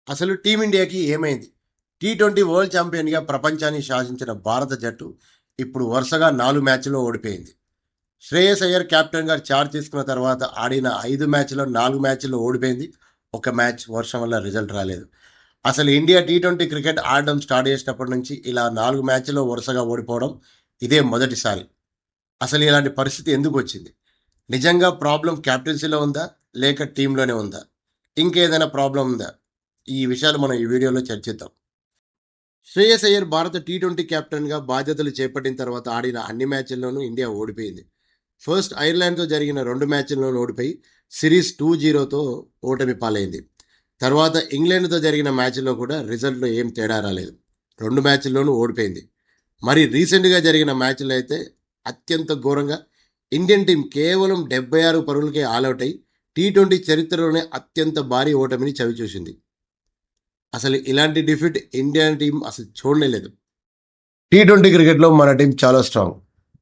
అసలు టీమిండియాకి ఏమైంది? T20 world ఛాంపియన్‌గా ప్రపంచాన్ని శాసించిన భారత జట్టు ఇప్పుడు వరుసగా 4 మ్యాచ్‌ల్లో ఓడిపోయింది. శ్రేయస్ అయ్యర్ కెప్టెన్‌గా చార్జ్ తీసుకున్న తర్వాత ఆడిన 5 మ్యాచ్‌లో 4 మ్యాచ్‌ల్లో ఓడిపోయింది. ఒక మ్యాచ్ వర్షం వల్ల రిజల్ట్ రాలేదు. అసలు ఇండియా టీ20 క్రికెట్ ఆడడం స్టార్ట్ చేసినప్పటి నుంచి ఇలా 4 మ్యాచ్‌ల్లో వరుసగా ఓడిపోవడం ఇదే మొదటిసారి. అసలు ఇలాంటి పరిస్థితి ఎందుకొచ్చింది? నిజంగా ప్రాబ్లమ్ కెప్టెన్సీలో ఉందా? లేక టీమ్‌లోనే ఉందా? ఇంకేదైనా ప్రాబ్లమ్ ఉందా? ఈ విషయాలు మనం ఈ వీడియోలో చర్చిద్దాం. శ్రేయస్ అయ్యర్ భారత టీ20 కెప్టెన్గా బాధ్యతలు చేపట్టిన తర్వాత ఆడిన అన్ని మ్యాచ్ల్లోనూ ఇండియా ఓడిపోయింది. ఫస్ట్ ఐర్లాండ్తో జరిగిన 2 మ్యాచ్ల్లోనూ ఓడిపోయి సిరీస్ 2-0తో ఓటమి పాలైంది. తర్వాత ఇంగ్లాండ్తో జరిగిన మ్యాచ్లో కూడా రిజల్ట్లో ఏం తేడా రాలేదు. 2 మ్యాచ్ల్లోనూ ఓడిపోయింది. మరి రీసెంట్గా జరిగిన మ్యాచ్లో అయితే అత్యంత ఘోరంగా ఇండియన్ టీం కేవలం 76 పరుగులకే ఆలౌట్ అయి టీ20 చరిత్రలోనే అత్యంత భారీ ఓటమిని చవిచూసింది. అసలు ఇలాంటి డిఫీట్ ఇండియన్ టీం అసలు చూడలేదు. టీ20 క్రికెట్లో మన టీం చాలా స్ట్రాంగ్.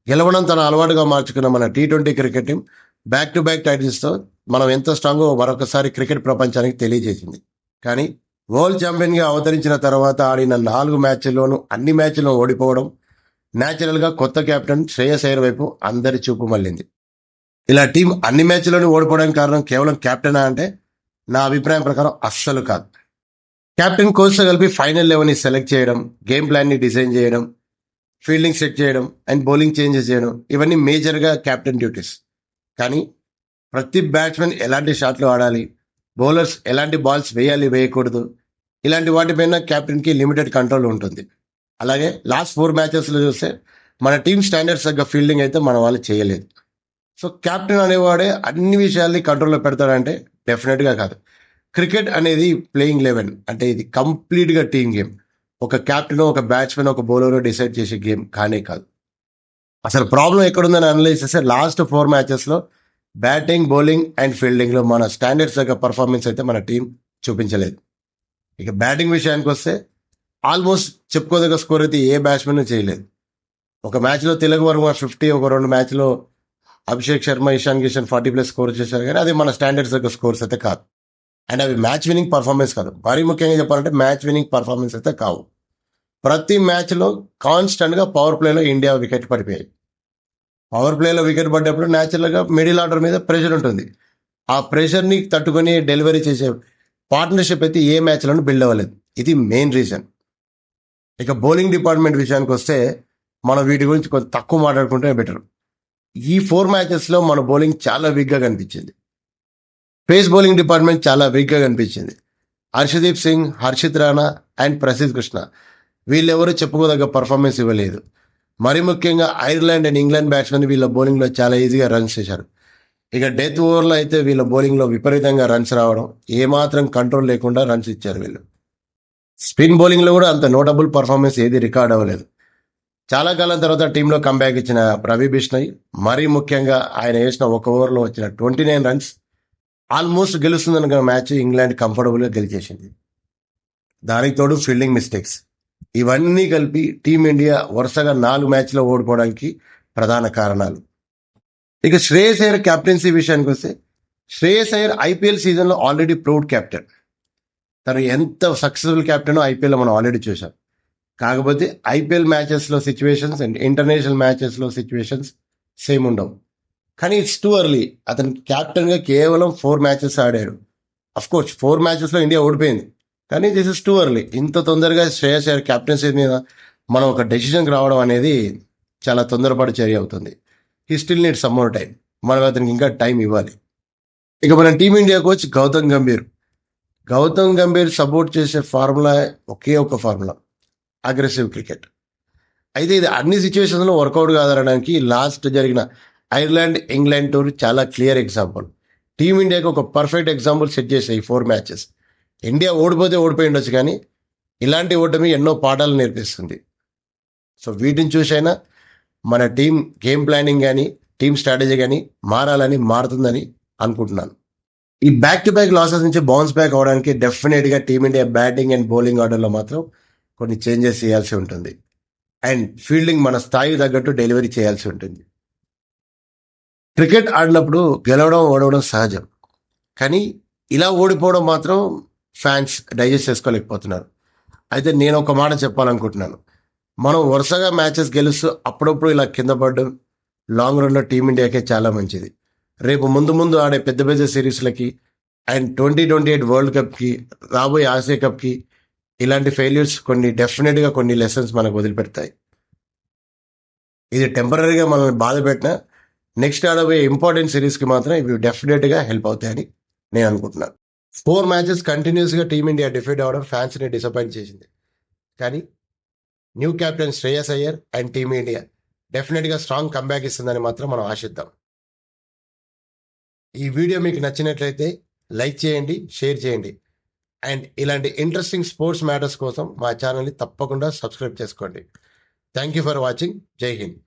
గెలవడం తన అలవాటుగా మార్చుకున్న మన టీ20 cricket team back to back టైటిల్స్తో మనం ఎంత స్ట్రాంగో మరొకసారి క్రికెట్ ప్రపంచానికి తెలియజేసింది. కానీ వరల్డ్ ఛాంపియన్గా అవతరించిన తర్వాత ఆడిన 4 మ్యాచ్ల్లోనూ అన్ని మ్యాచ్ల్లో ఓడిపోవడం న్యాచురల్గా కొత్త కెప్టెన్ శ్రేయస్ అయ్యర్ వైపు అందరి చూపు మళ్ళింది. ఇలా టీం అన్ని మ్యాచ్ల్లోనూ ఓడిపోవడానికి కారణం కేవలం కెప్టెనా అంటే నా అభిప్రాయం ప్రకారం అస్సలు కాదు. కెప్టెన్ కోచ్తో కలిపి ఫైనల్ 11ని సెలెక్ట్ చేయడం, గేమ్ ప్లాన్ని డిజైన్ చేయడం, ఫీల్డింగ్ సెట్ చేయడం అండ్ బౌలింగ్ చేంజెస్ చేయడం ఇవన్నీ మేజర్గా కెప్టెన్ డ్యూటీస్. కానీ ప్రతి బ్యాట్స్మెన్ ఎలాంటి షాట్లు ఆడాలి, బౌలర్స్ ఎలాంటి బాల్స్ వేయాలి వేయకూడదు, ఇలాంటి వాటిపైన కెప్టెన్కి లిమిటెడ్ కంట్రోల్ ఉంటుంది. అలాగే లాస్ట్ 4 మ్యాచెస్లో చూస్తే మన టీమ్ స్టాండర్డ్స్ తగ్గ ఫీల్డింగ్ అయితే మన వాళ్ళు చేయలేదు. సో కెప్టెన్ అనేవాడే అన్ని విషయాల్ని కంట్రోల్లో పెడతాడంటే డెఫినెట్గా కాదు. క్రికెట్ అనేది ప్లేయింగ్ 11 అంటే ఇది కంప్లీట్గా టీమ్ గేమ్. ఒక కెప్టెన్, ఒక బ్యాట్స్మెన్, ఒక బౌలర్ డిసైడ్ చేసే గేమ్ కానే కాదు. అసలు ప్రాబ్లం ఎక్కడుందని అనలైజ్ చేస్తే లాస్ట్ 4 మ్యాచెస్లో బ్యాటింగ్, బౌలింగ్ అండ్ ఫీల్డింగ్లో మన స్టాండర్డ్స్ దగ్గర పర్ఫార్మెన్స్ అయితే మన టీం చూపించలేదు. ఇక బ్యాటింగ్ విషయానికి వస్తే ఆల్మోస్ట్ చెప్పుకోదగ్గ స్కోర్ అయితే ఏ బ్యాట్స్మెన్ చేయలేదు. ఒక మ్యాచ్లో తిలక్ వర్మ 50, ఒక 2 మ్యాచ్లో అభిషేక్ శర్మ, ఇషాన్ కిషన్ 40+ స్కోర్ చేశారు. కానీ అది మన స్టాండర్డ్స్ దగ్గర స్కోర్స్ అయితే కాదు. అండ్ అవి మ్యాచ్ విన్నింగ్ పర్ఫార్మెన్స్ కాదు. మరీ ముఖ్యంగా చెప్పాలంటే మ్యాచ్ విన్నింగ్ పర్ఫార్మెన్స్ అయితే కావు. ప్రతి మ్యాచ్లో కాన్స్టెంట్గా పవర్ ప్లేలో ఇండియా వికెట్ పడిపోయాయి. పవర్ ప్లేలో వికెట్ పడ్డప్పుడు న్యాచురల్గా మిడిల్ ఆర్డర్ మీద ప్రెషర్ ఉంటుంది. ఆ ప్రెషర్ని తట్టుకొని డెలివరీ చేసే పార్ట్నర్షిప్ అయితే ఏ మ్యాచ్లోనూ బిల్డ్ అవ్వలేదు. ఇది మెయిన్ రీజన్. ఇక బౌలింగ్ డిపార్ట్మెంట్ విషయానికి వస్తే మనం వీటి గురించి కొంచెం తక్కువ మాట్లాడుకుంటే బెటర్. ఈ 4 మ్యాచెస్లో మన బౌలింగ్ చాలా వీక్గా కనిపించింది. పేస్ బౌలింగ్ డిపార్ట్మెంట్ చాలా వీక్గా కనిపించింది. హర్షదీప్ సింగ్, హర్షిత్ రాణా అండ్ ప్రసిద్ కృష్ణ వీళ్ళెవరూ చెప్పుకోదగ్గ పర్ఫార్మెన్స్ ఇవ్వలేదు. మరీ ముఖ్యంగా ఐర్లాండ్ అండ్ ఇంగ్లాండ్ బ్యాట్స్మెన్ వీళ్ళ బౌలింగ్లో చాలా ఈజీగా రన్స్ చేశారు. ఇక డెత్ ఓవర్లో అయితే వీళ్ళ బౌలింగ్లో విపరీతంగా రన్స్ రావడం, ఏమాత్రం కంట్రోల్ లేకుండా రన్స్ ఇచ్చారు వీళ్ళు. స్పిన్ బౌలింగ్లో కూడా అంత నోటబుల్ పర్ఫార్మెన్స్ ఏది రికార్డ్ అవ్వలేదు. చాలా కాలం తర్వాత టీంలో కంబ్యాక్ ఇచ్చిన రవి బిష్ణయ్, మరీ ముఖ్యంగా ఆయన వేసిన ఒక ఓవర్లో వచ్చిన 29 రన్స్ ఆల్మోస్ట్ గెలుస్తుందన్న మ్యాచ్ ఇంగ్లాండ్ కంఫర్టబుల్గా గెలిచేసింది. దానికి తోడు ఫీల్డింగ్ మిస్టేక్స్ ఇవన్నీ కలిపి టీమిండియా వరుసగా 4 మ్యాచ్లో ఓడిపోవడానికి ప్రధాన కారణాలు. ఇక శ్రేయస్ అయ్యర్ కెప్టెన్సీ విషయానికి వస్తే శ్రేయస్ అయ్యర్ ఐపీఎల్ సీజన్లో ఆల్రెడీ ప్రౌడ్ కెప్టెన్. తను ఎంత సక్సెస్ఫుల్ కెప్టెనో ఐపీఎల్లో మనం ఆల్రెడీ చూసాం. కాకపోతే ఐపీఎల్ మ్యాచెస్లో సిచ్యువేషన్స్ అండ్ ఇంటర్నేషనల్ మ్యాచెస్లో సిచ్యువేషన్స్ సేమ్ ఉండవు. కానీ ఇట్స్ టూ ఎర్లీ. అతను క్యాప్టెన్గా కేవలం 4 మ్యాచెస్ ఆడాడు. అఫ్కోర్స్ 4 మ్యాచెస్లో ఇండియా ఓడిపోయింది. కానీ దిస్ ఇస్ టూ ఎర్లీ. ఇంత తొందరగా శ్రేయస్ అయ్యర్ క్యాప్టెన్సీ మీద మనం ఒక డెసిషన్కి రావడం అనేది చాలా తొందరపాటు చర్య అవుతుంది. He still need some more time. మనం అతనికి ఇంకా టైం ఇవ్వాలి. ఇక మన team India coach Gautam Gambhir. Gautam Gambhir support చేసే ఫార్ములా ఒకే ఒక ఫార్ములా, అగ్రెసివ్ క్రికెట్. అయితే ఇది అన్ని సిచ్యువేషన్స్లో వర్కౌట్ కాదనడానికి లాస్ట్ జరిగిన ఐర్లాండ్, ఇంగ్లాండ్ టూర్ చాలా క్లియర్ ఎగ్జాంపుల్. టీమిండియాకి ఒక పర్ఫెక్ట్ ఎగ్జాంపుల్ సెట్ చేసాయి ఈ 4 మ్యాచెస్. ఇండియా ఓడిపోతే ఓడిపోయి ఉండొచ్చు, కానీ ఇలాంటి ఓటమి ఎన్నో పాఠాలు నేర్పిస్తుంది. సో వీటిని చూసైనా మన టీం గేమ్ ప్లానింగ్ కానీ టీం స్ట్రాటజీ కానీ మారుతుందని అనుకుంటున్నాను. ఈ బ్యాక్ టు బ్యాక్ లాసెస్ నుంచి బౌన్స్ బ్యాక్ అవడానికి డెఫినెట్గా టీమిండియా బ్యాటింగ్ అండ్ బౌలింగ్ ఆర్డర్లో మాత్రం కొన్ని చేంజెస్ చేయాల్సి ఉంటుంది. అండ్ ఫీల్డింగ్ మన స్థాయి తగ్గట్టు డెలివరీ చేయాల్సి ఉంటుంది. క్రికెట్ ఆడినప్పుడు గెలవడం ఓడవడం సహజం, కానీ ఇలా ఓడిపోవడం మాత్రం ఫ్యాన్స్ డైజెస్ట్ చేసుకోలేకపోతున్నారు. అయితే నేను ఒక మాట చెప్పాలనుకుంటున్నాను. మనం వరుసగా మ్యాచెస్ గెలుస్తూ అప్పుడప్పుడు ఇలా కింద పడడం లాంగ్ రన్లో టీమిండియాకే చాలా మంచిది. రేపు ముందు ముందు ఆడే పెద్ద పెద్ద సిరీస్లకి అండ్ 2028 వరల్డ్ కప్కి, రాబోయే ఆసియా కప్కి ఇలాంటి ఫెయిల్యూర్స్ కొన్ని డెఫినెట్గా కొన్ని లెసన్స్ మనకు వదిలిపెడతాయి. ఇది టెంపరీగా మనల్ని బాధ పెట్టినా నెక్స్ట్ ఆడబోయే ఇంపార్టెంట్ సిరీస్కి మాత్రం ఇవి డెఫినెట్గా హెల్ప్ అవుతాయని నేను అనుకుంటున్నాను. 4 మ్యాచెస్ కంటిన్యూస్గా టీమిండియా డిఫీట్ అవ్వడం ఫ్యాన్స్ని డిసప్పాయింట్ చేసింది. కానీ new captain Shreyas Iyer and team India డెఫినెట్గా స్ట్రాంగ్ కంబ్యాక్ ఇస్తుందని మాత్రం మనం ఆశిద్దాం. ఈ వీడియో మీకు నచ్చినట్లయితే లైక్ చేయండి, షేర్ చేయండి అండ్ ఇలాంటి ఇంట్రెస్టింగ్ స్పోర్ట్స్ మ్యాటర్స్ కోసం మా ఛానల్ని తప్పకుండా సబ్స్క్రైబ్ చేసుకోండి. Thank you for watching. జై హింద్.